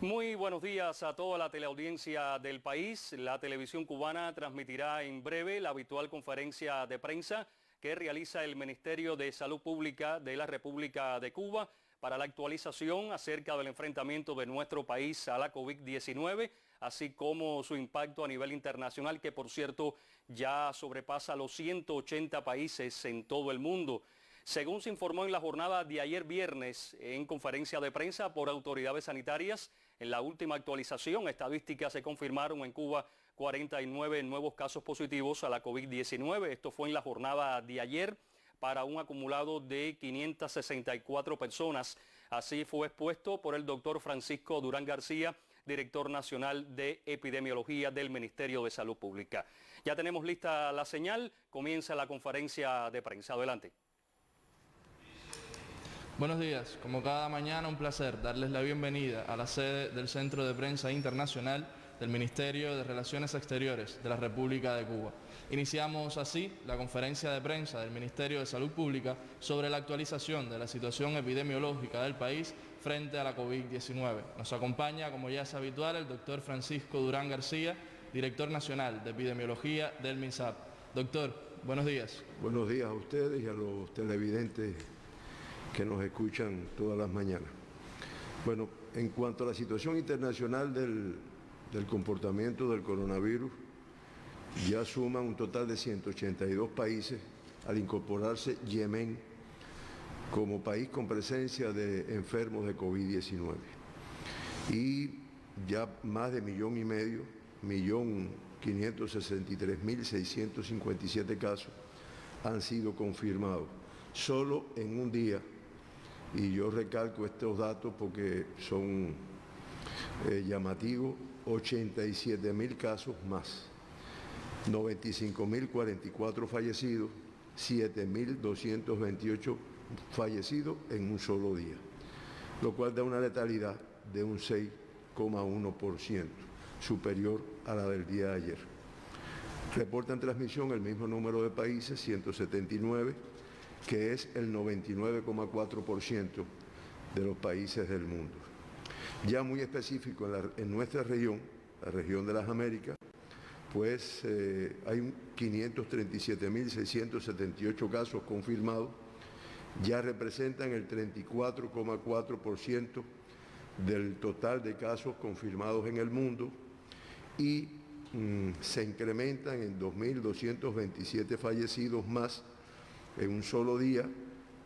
Muy buenos días a toda la teleaudiencia del país. La televisión cubana transmitirá en breve la habitual conferencia de prensa que realiza el Ministerio de Salud Pública de la República de Cuba para la actualización acerca del enfrentamiento de nuestro país a la COVID-19, así como su impacto a nivel internacional, que por cierto ya sobrepasa los 180 países en todo el mundo. Según se informó en la jornada de ayer viernes en conferencia de prensa por autoridades sanitarias, en la última actualización estadística se confirmaron en Cuba 49 nuevos casos positivos a la COVID-19. Esto fue en la jornada de ayer para un acumulado de 564 personas. Así fue expuesto por el doctor Francisco Durán García, director nacional de epidemiología del Ministerio de Salud Pública. Ya tenemos lista la señal, comienza la conferencia de prensa. Adelante. Buenos días, como cada mañana un placer darles la bienvenida a la sede del Centro de Prensa Internacional del Ministerio de Relaciones Exteriores de la República de Cuba. Iniciamos así la conferencia de prensa del Ministerio de Salud Pública sobre la actualización de la situación epidemiológica del país frente a la COVID-19. Nos acompaña, como ya es habitual, el doctor Francisco Durán García, director nacional de epidemiología del MINSAP. Doctor, buenos días. Buenos días a ustedes y a los televidentes que nos escuchan todas las mañanas. Bueno, en cuanto a la situación internacional del comportamiento del coronavirus, ya suman un total de 182 países al incorporarse Yemen como país con presencia de enfermos de COVID-19. Y ya más de 1,500,000, 1.563.657 casos han sido confirmados. Solo en un día, y yo recalco estos datos porque son llamativos, 87.000 casos más, 95.044 fallecidos, 7.228 fallecidos en un solo día, lo cual da una letalidad de un 6,1%, superior a la del día de ayer. Reportan transmisión el mismo número de países, 179, que es el 99,4% de los países del mundo. Ya muy específico en nuestra región, la región de las Américas, pues hay 537.678 casos confirmados, ya representan el 34,4% del total de casos confirmados en el mundo y se incrementan en 2.227 fallecidos más en un solo día,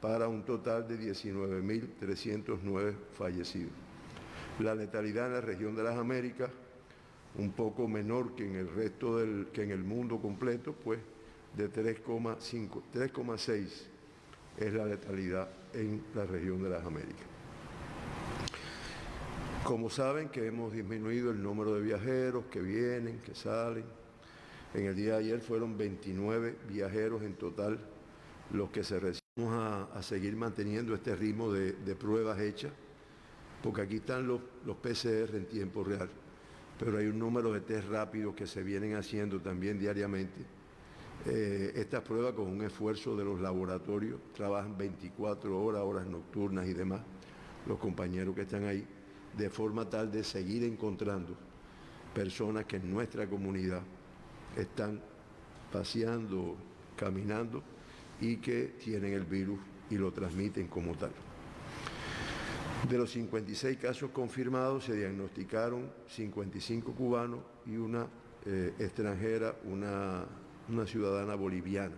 para un total de 19.309 fallecidos. La letalidad en la región de las Américas, un poco menor que en el resto que en el mundo completo, pues de 3,6 es la letalidad en la región de las Américas. Como saben que hemos disminuido el número de viajeros que vienen, que salen. En el día de ayer fueron 29 viajeros en total los que se reciben. Vamos a seguir manteniendo este ritmo de pruebas hechas, porque aquí están los PCR en tiempo real, pero hay un número de test rápidos que se vienen haciendo también diariamente. Estas pruebas con un esfuerzo de los laboratorios, trabajan 24 horas, horas nocturnas y demás, los compañeros que están ahí, de forma tal de seguir encontrando personas que en nuestra comunidad están paseando, caminando, y que tienen el virus y lo transmiten como tal. De los 56 casos confirmados se diagnosticaron 55 cubanos y una extranjera, una ciudadana boliviana.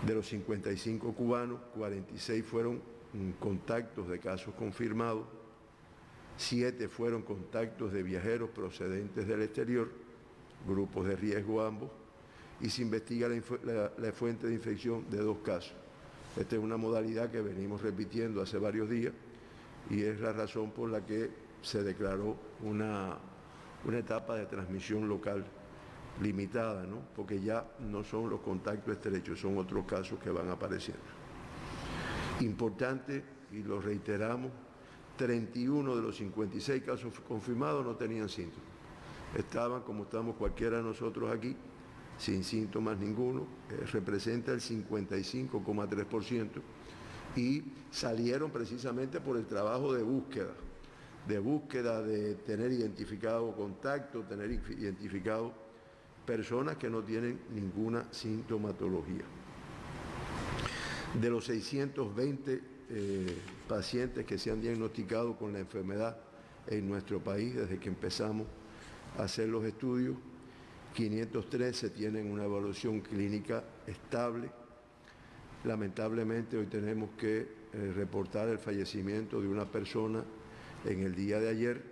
De los 55 cubanos, 46 fueron contactos de casos confirmados, 7 fueron contactos de viajeros procedentes del exterior, grupos de riesgo ambos, y se investiga la fuente de infección de 2 casos. Esta es una modalidad que venimos repitiendo hace varios días y es la razón por la que se declaró una etapa de transmisión local limitada, ¿no? Porque ya no son los contactos estrechos, son otros casos que van apareciendo. Importante, y lo reiteramos, 31 de los 56 casos confirmados no tenían síntomas. Estaban, como estamos cualquiera de nosotros aquí, sin síntomas ninguno, representa el 55,3%, y salieron precisamente por el trabajo de búsqueda de búsqueda, de tener identificado contacto, tener identificado personas que no tienen ninguna sintomatología. De los 620 pacientes que se han diagnosticado con la enfermedad en nuestro país desde que empezamos a hacer los estudios, 513 tienen una evaluación clínica estable. Lamentablemente hoy tenemos que reportar el fallecimiento de una persona en el día de ayer,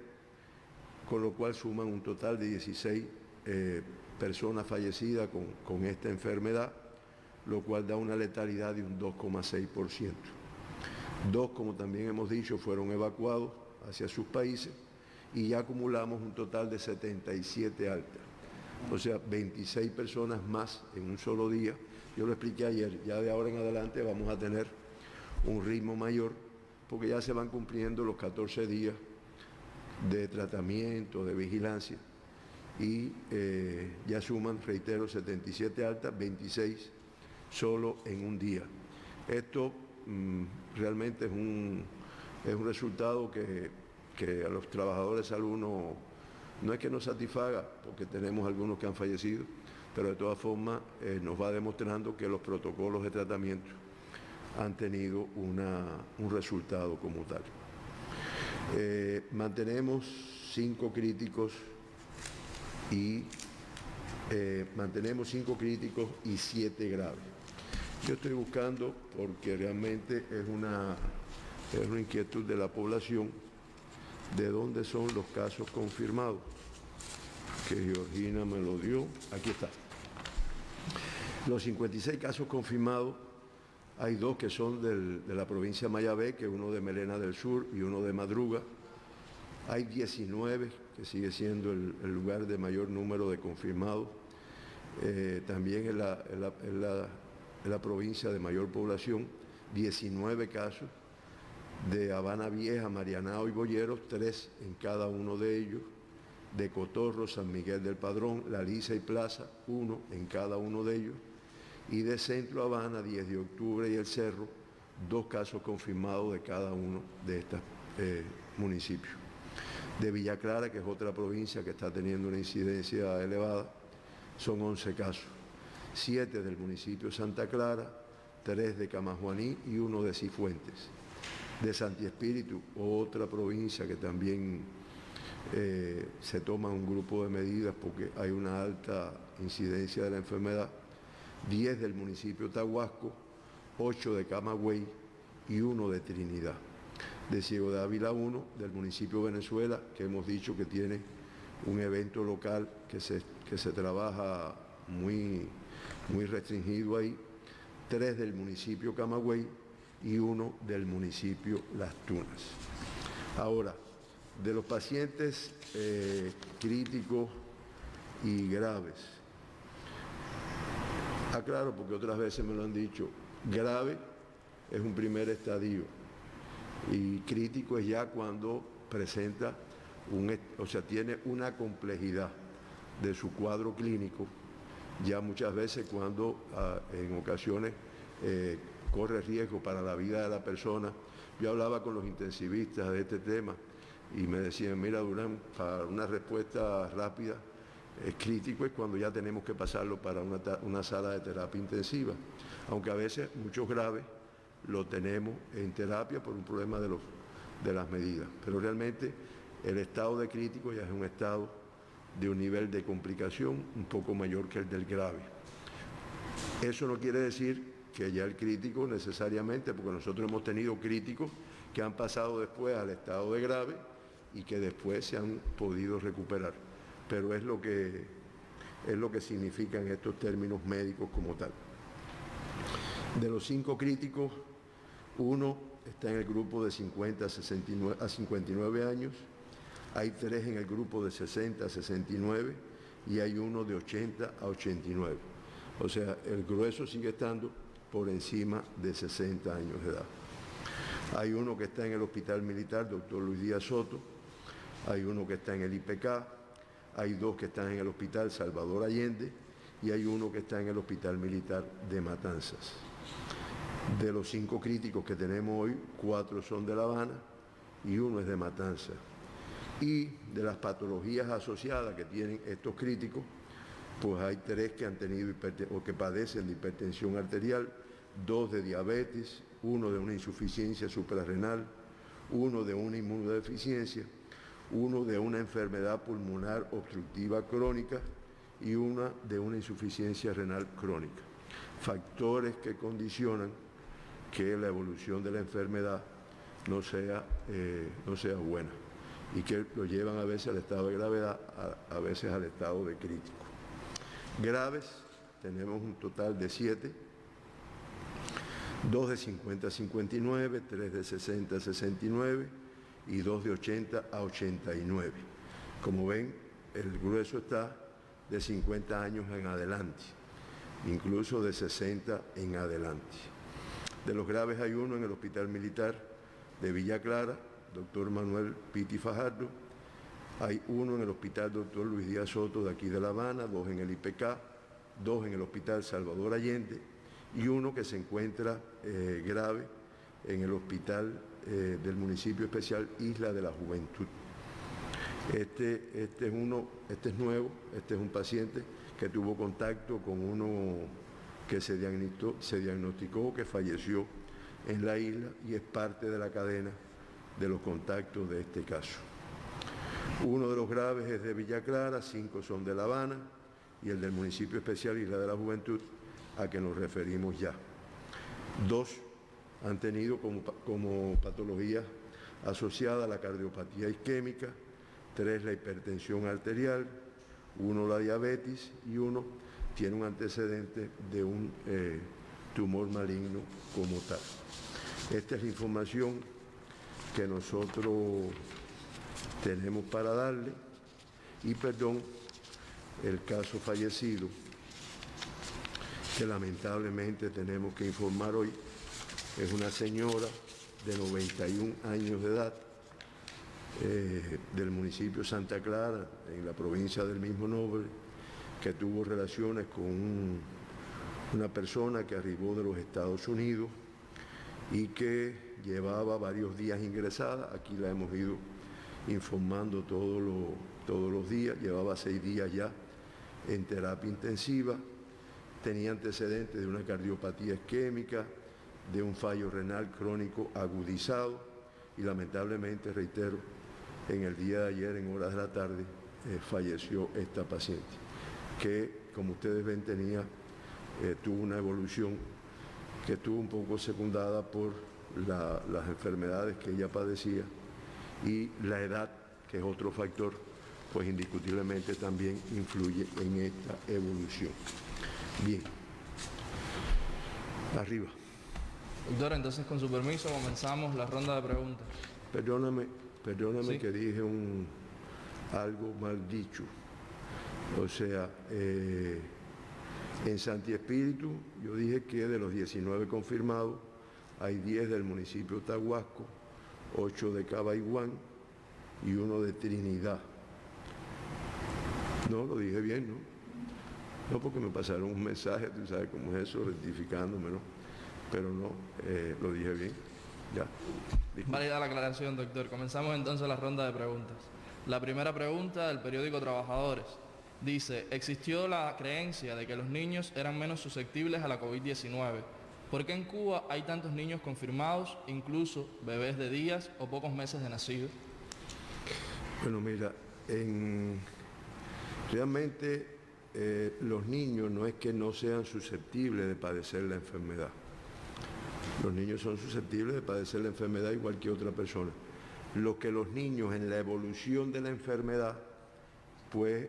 con lo cual suman un total de 16 personas fallecidas con esta enfermedad, lo cual da una letalidad de un 2,6%. Dos, como también hemos dicho, fueron evacuados hacia sus países y ya acumulamos un total de 77 altas. O sea, 26 personas más en un solo día. Yo lo expliqué ayer, ya de ahora en adelante vamos a tener un ritmo mayor porque ya se van cumpliendo los 14 días de tratamiento, de vigilancia y ya suman, reitero, 77 altas, 26 solo en un día. Esto realmente es un resultado que a los trabajadores de salud no es que nos satisfaga, porque tenemos algunos que han fallecido, pero de todas formas nos va demostrando que los protocolos de tratamiento han tenido un resultado como tal. Mantenemos 5 críticos y 7 graves. Yo estoy buscando, porque realmente es una inquietud de la población, de dónde son los casos confirmados, que Georgina me lo dio. Aquí está. Los 56 casos confirmados, hay 2 que son de la provincia de Mayabé, que es uno de Melena del Sur y uno de Madruga. Hay 19, que sigue siendo el lugar de mayor número de confirmados. También en la provincia de mayor población, 19 casos. De Habana Vieja, Marianao y Boyeros, 3 en cada uno de ellos. De Cotorro, San Miguel del Padrón, La Lisa y Plaza, 1 en cada uno de ellos. Y de Centro Habana, 10 de octubre y El Cerro, 2 casos confirmados de cada uno de estos municipios. De Villa Clara, que es otra provincia que está teniendo una incidencia elevada, son 11 casos. 7 del municipio de Santa Clara, 3 de Camajuaní y 1 de Cifuentes. De Santi Espíritu, otra provincia que también se toma un grupo de medidas porque hay una alta incidencia de la enfermedad. 10 del municipio de Tahuasco, 8 de Camagüey y 1 de Trinidad. De Ciego de Ávila 1, del municipio de Venezuela, que hemos dicho que tiene un evento local que se trabaja muy restringido ahí. 3 del municipio Camagüey y 1 del municipio Las Tunas. Ahora, de los pacientes críticos y graves, aclaro porque otras veces me lo han dicho, grave es un primer estadio y crítico es ya cuando presenta tiene una complejidad de su cuadro clínico, ya muchas veces cuando en ocasiones corre riesgo para la vida de la persona. Yo hablaba con los intensivistas de este tema y me decían, mira Durán, para una respuesta rápida es crítico, es cuando ya tenemos que pasarlo para una sala de terapia intensiva, aunque a veces muchos graves lo tenemos en terapia por un problema de las medidas, pero realmente el estado de crítico ya es un estado de un nivel de complicación un poco mayor que el del grave. Eso no quiere decir que ya el crítico necesariamente, porque nosotros hemos tenido críticos que han pasado después al estado de grave y que después se han podido recuperar, pero es lo que significan estos términos médicos como tal. De los 5 críticos, 1 está en el grupo de 50 a 59 años, hay 3 en el grupo de 60 a 69 y hay 1 de 80 a 89. O sea, el grueso sigue estando por encima de 60 años de edad. Hay 1 que está en el Hospital Militar, doctor Luis Díaz Soto, hay 1 que está en el IPK, hay 2 que están en el Hospital Salvador Allende y hay 1 que está en el Hospital Militar de Matanzas. De los 5 críticos que tenemos hoy, 4 son de La Habana y 1 es de Matanzas. Y de las patologías asociadas que tienen estos críticos, pues hay 3 que han tenido o que padecen de hipertensión arterial, 2 de diabetes, 1 de una insuficiencia suprarrenal, 1 de una inmunodeficiencia, 1 de una enfermedad pulmonar obstructiva crónica y 1 de una insuficiencia renal crónica. Factores que condicionan que la evolución de la enfermedad no sea buena y que lo llevan a veces al estado de gravedad, a veces al estado de crítico. Graves, tenemos un total de 7, 2 de 50 a 59, 3 de 60 a 69 y 2 de 80 a 89. Como ven, el grueso está de 50 años en adelante, incluso de 60 en adelante. De los graves hay 1 en el Hospital Militar de Villa Clara, doctor Manuel Piti Fajardo. Hay 1 en el Hospital Dr. Luis Díaz Soto de aquí de La Habana, 2 en el IPK, 2 en el Hospital Salvador Allende y 1 que se encuentra grave en el Hospital del Municipio Especial Isla de la Juventud. Este es nuevo, este es un paciente que tuvo contacto con uno que se diagnosticó que falleció en la isla y es parte de la cadena de los contactos de este caso. 1 de los graves es de Villa Clara, 5 son de La Habana y el del Municipio Especial Isla de la Juventud, a que nos referimos ya. 2 han tenido como patología asociada a la cardiopatía isquémica, 3 la hipertensión arterial, 1 la diabetes y 1 tiene un antecedente de un tumor maligno como tal. Esta es la información que nosotros tenemos para darle y perdón, el caso fallecido que lamentablemente tenemos que informar hoy es una señora de 91 años de edad del municipio Santa Clara, en la provincia del mismo nombre, que tuvo relaciones con una persona que arribó de los Estados Unidos y que llevaba varios días ingresada. Aquí la hemos ido informando todos los días, llevaba 6 días ya en terapia intensiva, tenía antecedentes de una cardiopatía isquémica, de un fallo renal crónico agudizado y lamentablemente, reitero, en el día de ayer, en horas de la tarde, falleció esta paciente, que como ustedes ven tuvo una evolución que estuvo un poco secundada por las enfermedades que ella padecía y la edad, que es otro factor, pues indiscutiblemente también influye en esta evolución. Bien, arriba. Doctor, entonces con su permiso comenzamos la ronda de preguntas. Perdóname Sí. que dije algo mal dicho. O sea, en Santi Espíritu yo dije que de los 19 confirmados hay 10 del municipio Tahuasco, 8 de Cabaiguán y 1 de Trinidad. No, lo dije bien, ¿no? No, porque me pasaron un mensaje, tú sabes cómo es eso, rectificándome, ¿no? Pero no, lo dije bien. Ya. Disculpa. Válida la aclaración, doctor. Comenzamos entonces la ronda de preguntas. La primera pregunta del periódico Trabajadores dice: existió la creencia de que los niños eran menos susceptibles a la COVID-19. ¿Por qué en Cuba hay tantos niños confirmados, incluso bebés de días o pocos meses de nacido? Bueno, mira, realmente los niños no es que no sean susceptibles de padecer la enfermedad. Los niños son susceptibles de padecer la enfermedad igual que otra persona. Lo que los niños en la evolución de la enfermedad, pues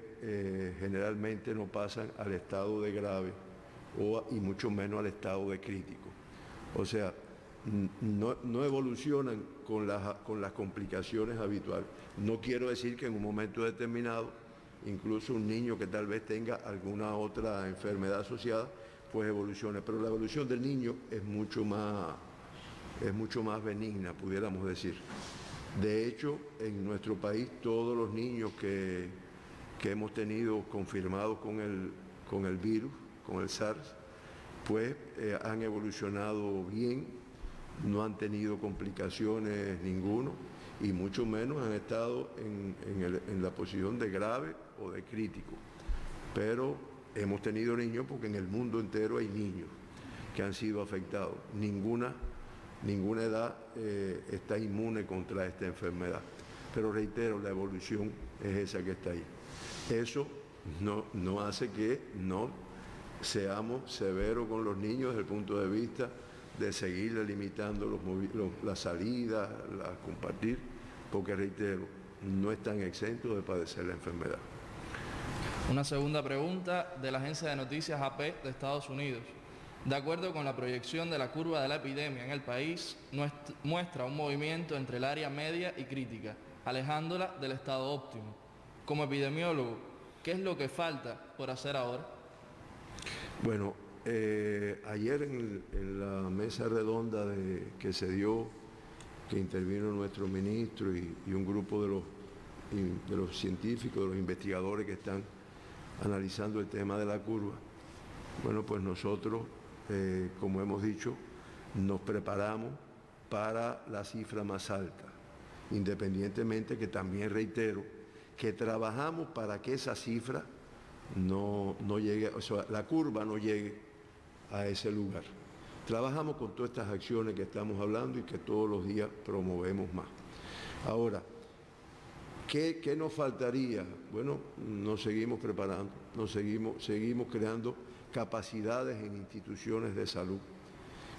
generalmente no pasan al estado de grave y mucho menos al estado de crítico. O sea, no evolucionan con las complicaciones habituales. No quiero decir que en un momento determinado, incluso un niño que tal vez tenga alguna otra enfermedad asociada, pues evolucione, pero la evolución del niño es mucho más benigna, pudiéramos decir. De hecho, en nuestro país, todos los niños que hemos tenido confirmados con el virus, con el SARS, pues han evolucionado bien, no han tenido complicaciones ninguno y mucho menos han estado en la posición de grave o de crítico. Pero hemos tenido niños porque en el mundo entero hay niños que han sido afectados. Ninguna edad está inmune contra esta enfermedad. Pero reitero, la evolución es esa que está ahí. Eso no hace que no seamos severos con los niños desde el punto de vista de seguirle limitando las salidas, compartir, porque reitero, no están exentos de padecer la enfermedad. Una segunda pregunta de la agencia de noticias AP de Estados Unidos. De acuerdo con la proyección de la curva de la epidemia en el país, muestra un movimiento entre el área media y crítica, alejándola del estado óptimo. Como epidemiólogo, ¿qué es lo que falta por hacer ahora? Bueno, ayer en la mesa redonda que se dio, que intervino nuestro ministro y un grupo de los científicos, de los investigadores que están analizando el tema de la curva, bueno, pues nosotros, como hemos dicho, nos preparamos para la cifra más alta, independientemente que también reitero que trabajamos para que esa cifra no llegue, o sea, la curva no llegue a ese lugar. Trabajamos con todas estas acciones que estamos hablando y que todos los días promovemos más. Ahora, ¿qué nos faltaría? Bueno, nos seguimos preparando, seguimos creando capacidades en instituciones de salud,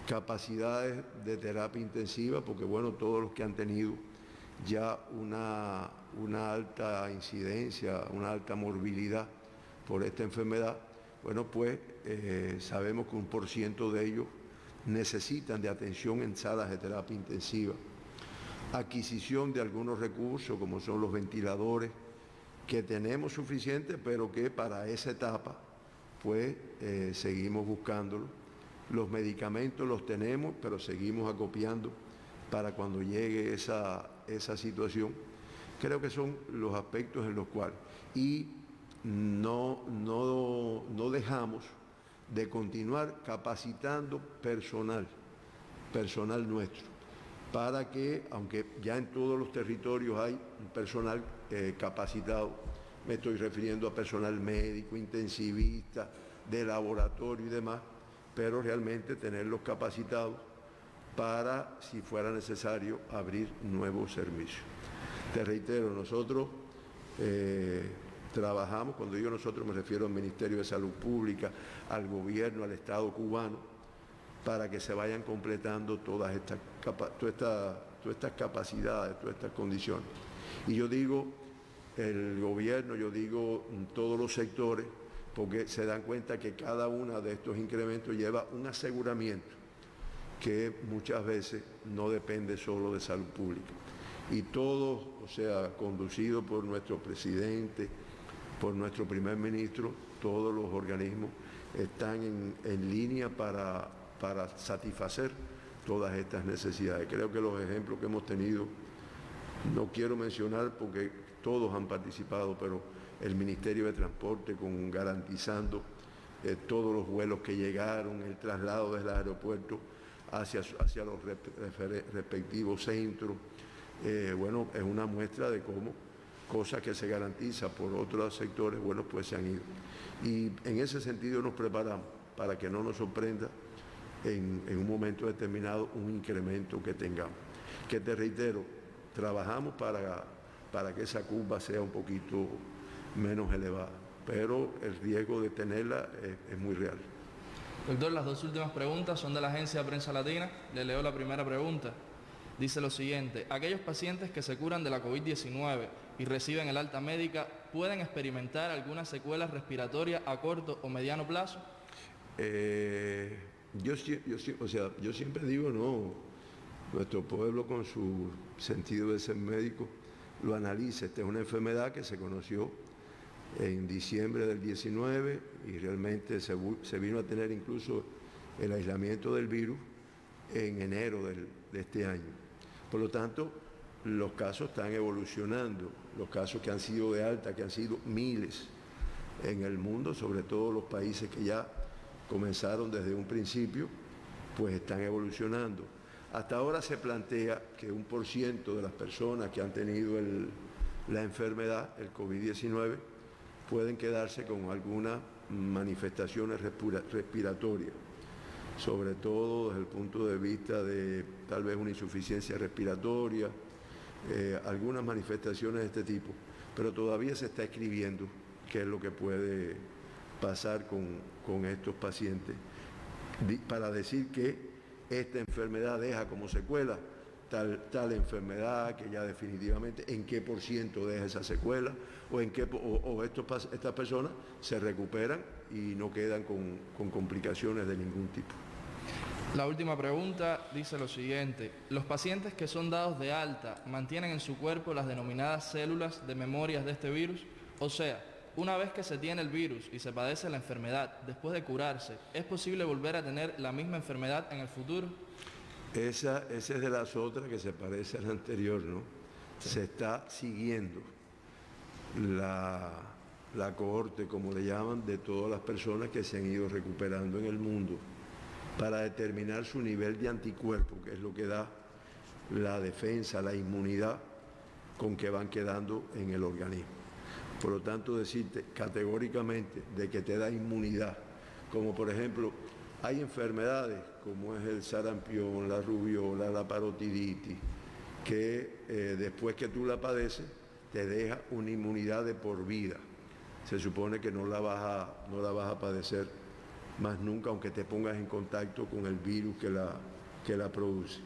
capacidades de terapia intensiva, porque bueno, todos los que han tenido ya una alta incidencia, una alta morbilidad por esta enfermedad, bueno, pues sabemos que 1% de ellos necesitan de atención en salas de terapia intensiva. Adquisición de algunos recursos, como son los ventiladores, que tenemos suficientes, pero que para esa etapa, pues seguimos buscándolos. Los medicamentos los tenemos, pero seguimos acopiando para cuando llegue esa situación. Creo que son los aspectos en los cuales. Y no dejamos de continuar capacitando personal nuestro, para que, aunque ya en todos los territorios hay personal capacitado, me estoy refiriendo a personal médico, intensivista, de laboratorio y demás, pero realmente tenerlos capacitados para, si fuera necesario, abrir nuevos servicios. Te reitero, nosotros trabajamos, cuando digo nosotros me refiero al Ministerio de Salud Pública, al gobierno, al Estado cubano, para que se vayan completando todas estas capacidades, todas estas condiciones. Y yo digo el gobierno, yo digo todos los sectores, porque se dan cuenta que cada uno de estos incrementos lleva un aseguramiento que muchas veces no depende solo de salud pública. Y todo, o sea, conducido por nuestro presidente, por nuestro primer ministro, todos los organismos están en línea para satisfacer todas estas necesidades. Creo que los ejemplos que hemos tenido, no quiero mencionar porque todos han participado, pero el Ministerio de Transporte garantizando todos los vuelos que llegaron, el traslado desde el aeropuerto hacia los respectivos centros. Bueno, es una muestra de cómo cosas que se garantizan por otros sectores, bueno, pues se han ido. Y en ese sentido nos preparamos para que no nos sorprenda en un momento determinado un incremento que tengamos. Que te reitero, trabajamos para que esa curva sea un poquito menos elevada, pero el riesgo de tenerla es muy real. Doctor, las dos últimas preguntas son de la agencia Prensa Latina. Le leo la primera pregunta. Dice lo siguiente: aquellos pacientes que se curan de la COVID-19 y reciben el alta médica, ¿pueden experimentar algunas secuelas respiratorias a corto o mediano plazo? Yo siempre digo, no, nuestro pueblo con su sentido de ser médico lo analiza. Esta es una enfermedad que se conoció en diciembre del 19 y realmente se vino a tener incluso el aislamiento del virus en enero de este año. Por lo tanto, los casos están evolucionando, los casos que han sido de alta, que han sido miles en el mundo, sobre todo los países que ya comenzaron desde un principio, pues están evolucionando. Hasta ahora se plantea que 1% de las personas que han tenido la enfermedad, el COVID-19, pueden quedarse con algunas manifestaciones respiratorias, sobre todo desde el punto de vista de tal vez una insuficiencia respiratoria, algunas manifestaciones de este tipo, pero todavía se está escribiendo qué es lo que puede pasar con estos pacientes, para decir que esta enfermedad deja como secuela tal enfermedad, que ya definitivamente en qué por ciento deja esa secuela, o estas personas se recuperan y no quedan con complicaciones de ningún tipo. La última pregunta dice lo siguiente: ¿los pacientes que son dados de alta mantienen en su cuerpo las denominadas células de memorias de este virus? O sea, una vez que se tiene el virus y se padece la enfermedad, después de curarse, ¿es posible volver a tener la misma enfermedad en el futuro? Esa es de las otras que se parece a la anterior, ¿no? Se está siguiendo la cohorte, como le llaman, de todas las personas que se han ido recuperando en el mundo, para determinar su nivel de anticuerpo, que es lo que da la defensa, la inmunidad con que van quedando en el organismo. Por lo tanto, decirte categóricamente de que te da inmunidad, como por ejemplo, hay enfermedades como es el sarampión, la rubiola, la parotiditis, que después que tú la padeces, te deja una inmunidad de por vida. Se supone que no la vas a padecer más nunca, aunque te pongas en contacto con el virus que la produce.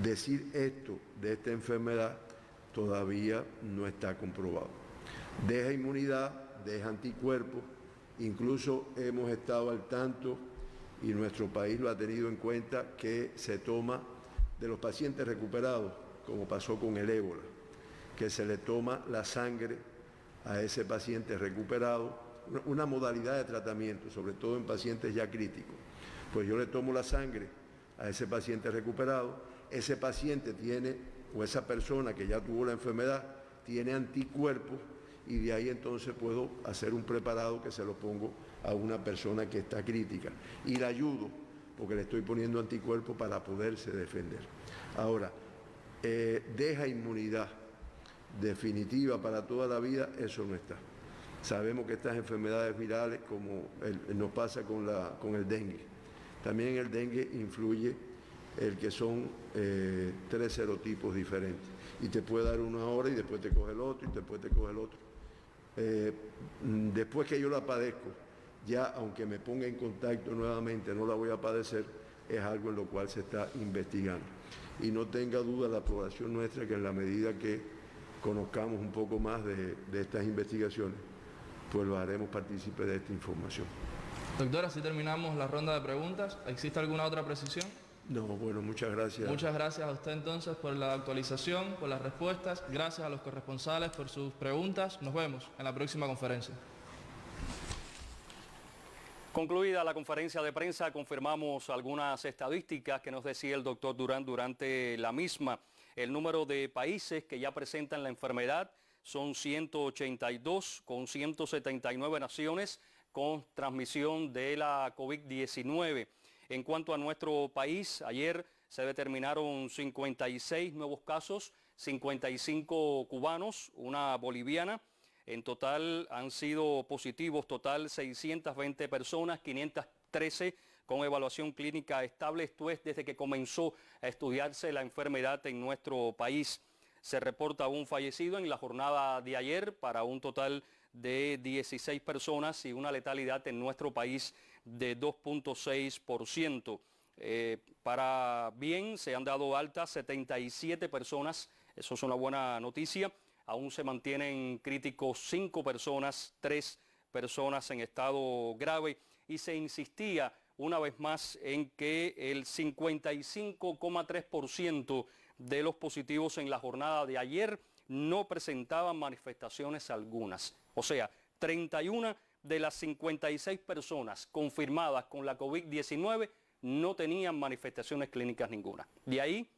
Decir esto de esta enfermedad todavía no está comprobado. Deja inmunidad, deja anticuerpos, incluso hemos estado al tanto, y nuestro país lo ha tenido en cuenta, que se toma de los pacientes recuperados, como pasó con el ébola, que se le toma la sangre a ese paciente recuperado, una modalidad de tratamiento, sobre todo en pacientes ya críticos. Pues yo le tomo la sangre a ese paciente recuperado, ese paciente tiene, o esa persona que ya tuvo la enfermedad, tiene anticuerpos, y de ahí entonces puedo hacer un preparado que se lo pongo a una persona que está crítica y la ayudo porque le estoy poniendo anticuerpos para poderse defender. Ahora, deja inmunidad definitiva para toda la vida, eso no está. Sabemos que estas enfermedades virales, como nos pasa con el dengue, también en el dengue influye el que son 3 serotipos diferentes, y te puede dar uno ahora y después te coge el otro y después te coge el otro. Después que yo la padezco, ya aunque me ponga en contacto nuevamente, no la voy a padecer, es algo en lo cual se está investigando. Y no tenga duda la población nuestra que en la medida que conozcamos un poco más de estas investigaciones, pues lo haremos partícipe de esta información. Doctora, así terminamos la ronda de preguntas. ¿Existe alguna otra precisión? No, bueno, muchas gracias. Muchas gracias a usted entonces por la actualización, por las respuestas. Gracias a los corresponsales por sus preguntas. Nos vemos en la próxima conferencia. Concluida la conferencia de prensa, confirmamos algunas estadísticas que nos decía el doctor Durán durante la misma. El número de países que ya presentan la enfermedad son 182, con 179 naciones con transmisión de la COVID-19. En cuanto a nuestro país, ayer se determinaron 56 nuevos casos, 55 cubanos, una boliviana. En total han sido positivos, total 620 personas, 513 con evaluación clínica estable. Esto es desde que comenzó a estudiarse la enfermedad en nuestro país. Se reporta un fallecido en la jornada de ayer para un total de 16 personas y una letalidad en nuestro país de 2.6%. Para bien, se han dado alta 77 personas, eso es una buena noticia. Aún se mantienen críticos 5 personas, 3 personas en estado grave, y se insistía una vez más en que el 55,3% de los positivos en la jornada de ayer no presentaban manifestaciones algunas. O sea, 31 de las 56 personas confirmadas con la COVID-19 no tenían manifestaciones clínicas ninguna. De ahí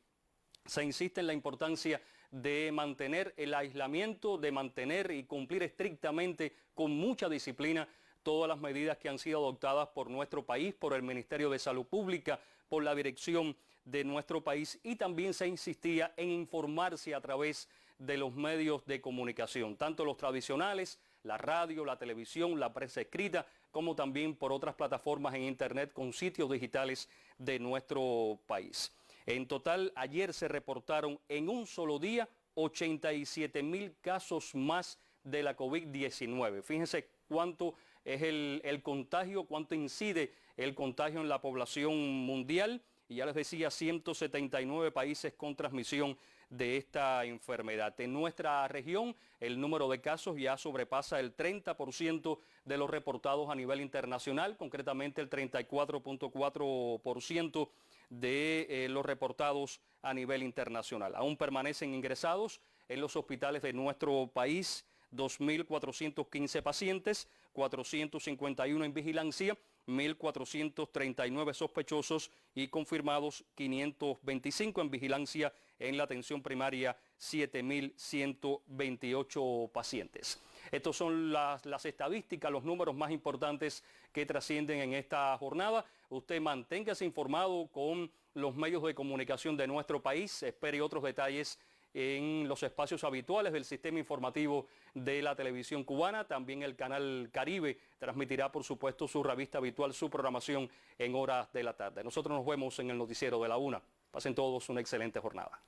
se insiste en la importancia de mantener el aislamiento, de mantener y cumplir estrictamente con mucha disciplina todas las medidas que han sido adoptadas por nuestro país, por el Ministerio de Salud Pública, por la dirección de nuestro país, y también se insistía en informarse a través de los medios de comunicación, tanto los tradicionales, la radio, la televisión, la prensa escrita, como también por otras plataformas en internet con sitios digitales de nuestro país. En total, ayer se reportaron en un solo día 87.000 casos más de la COVID-19. Fíjense cuánto es el contagio, cuánto incide el contagio en la población mundial. Y ya les decía, 179 países con transmisión de esta enfermedad. En nuestra región, el número de casos ya sobrepasa el 30% de los reportados a nivel internacional, concretamente el 34.4% de los reportados a nivel internacional. Aún permanecen ingresados en los hospitales de nuestro país 2.415 pacientes, 451 en vigilancia, 1.439 sospechosos y confirmados 525 en vigilancia. En la atención primaria, 7.128 pacientes. Estos son las estadísticas, los números más importantes que trascienden en esta jornada. Usted manténgase informado con los medios de comunicación de nuestro país. Espere otros detalles en los espacios habituales del sistema informativo de la televisión cubana. También el canal Caribe transmitirá, por supuesto, su revista habitual, su programación en horas de la tarde. Nosotros nos vemos en el noticiero de la 1. Pasen todos una excelente jornada.